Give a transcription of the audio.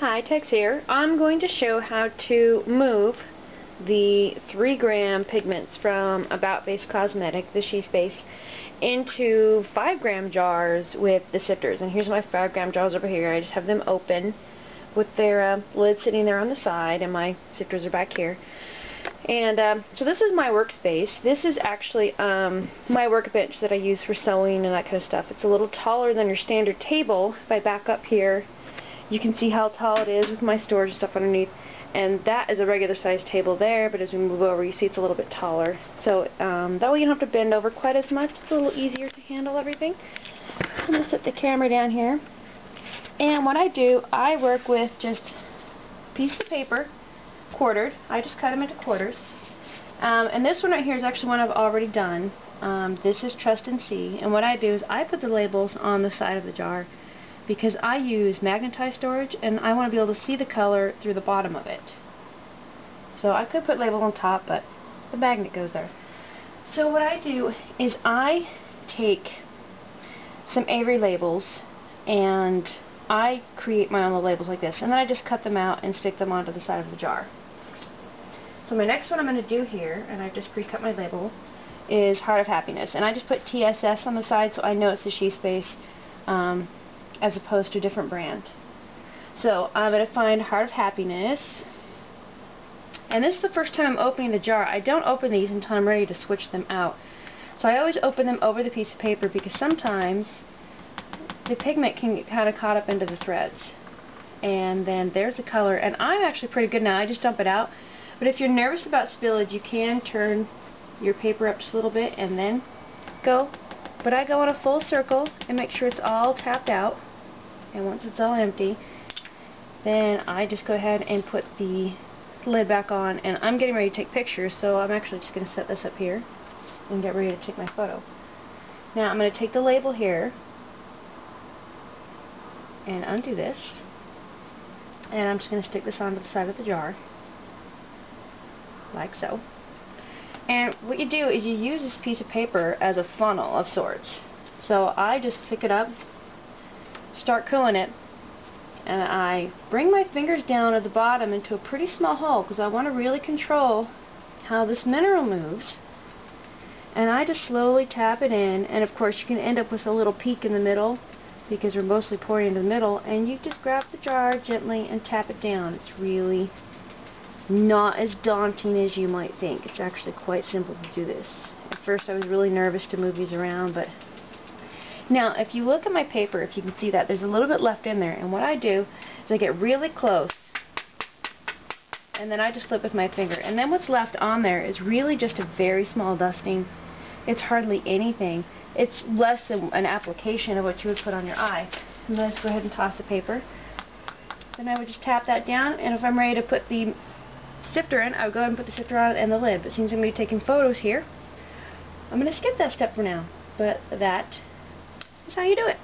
Hi, Tex here. I'm going to show how to move the 3-gram pigments from About Face Cosmetic, the sheath base, into 5-gram jars with the sifters. And here's my 5-gram jars over here. I just have them open with their lid sitting there on the side, and my sifters are back here. And so this is my workspace. This is actually my workbench that I use for sewing and that kind of stuff. It's a little taller than your standard table. If I back up here, you can see how tall it is with my storage stuff underneath. And that is a regular sized table there, but as we move over you see it's a little bit taller. So that way you don't have to bend over quite as much. It's a little easier to handle everything. I'm going to set the camera down here. And what I do, I work with just a piece of paper, quartered. I just cut them into quarters. And this one right here is actually one I've already done. This is Trust and See. And what I do is I put the labels on the side of the jar, because I use magnetized storage and I want to be able to see the color through the bottom of it. So I could put label on top, but the magnet goes there. So what I do is I take some Avery labels and I create my own little labels like this, and then I just cut them out and stick them onto the side of the jar. So my next one I'm going to do here, and I've just pre-cut my label, is Heart of Happiness, and I just put TSS on the side so I know it's the sheath space as opposed to a different brand. So I'm going to find Heart of Happiness, and this is the first time I'm opening the jar. I don't open these until I'm ready to switch them out. So I always open them over the piece of paper, because sometimes the pigment can get kind of caught up into the threads. And then there's the color, and I'm actually pretty good now. I just dump it out. But if you're nervous about spillage, you can turn your paper up just a little bit and then go. But I go in a full circle and make sure it's all tapped out. And once it's all empty, then I just go ahead and put the lid back on. And I'm getting ready to take pictures, so I'm actually just going to set this up here and get ready to take my photo. Now I'm going to take the label here and undo this, and I'm just going to stick this onto the side of the jar like so. And what you do is you use this piece of paper as a funnel of sorts. So I just pick it up, start cooling it, and I bring my fingers down at the bottom into a pretty small hole, because I want to really control how this mineral moves. And I just slowly tap it in, and of course you can end up with a little peak in the middle, because we're mostly pouring into the middle, and you just grab the jar gently and tap it down. It's really not as daunting as you might think. It's actually quite simple to do this. At first I was really nervous to move these around, but now if you look at my paper, if you can see that, there's a little bit left in there, and what I do is I get really close and then I just flip with my finger, and then what's left on there is really just a very small dusting. It's hardly anything. It's less than an application of what you would put on your eye. And then I just go ahead and toss the paper. Then I would just tap that down, and if I'm ready to put the sifter in, I would go ahead and put the sifter on and the lid. But since I'm going to be taking photos here, I'm going to skip that step for now. But that is how you do it.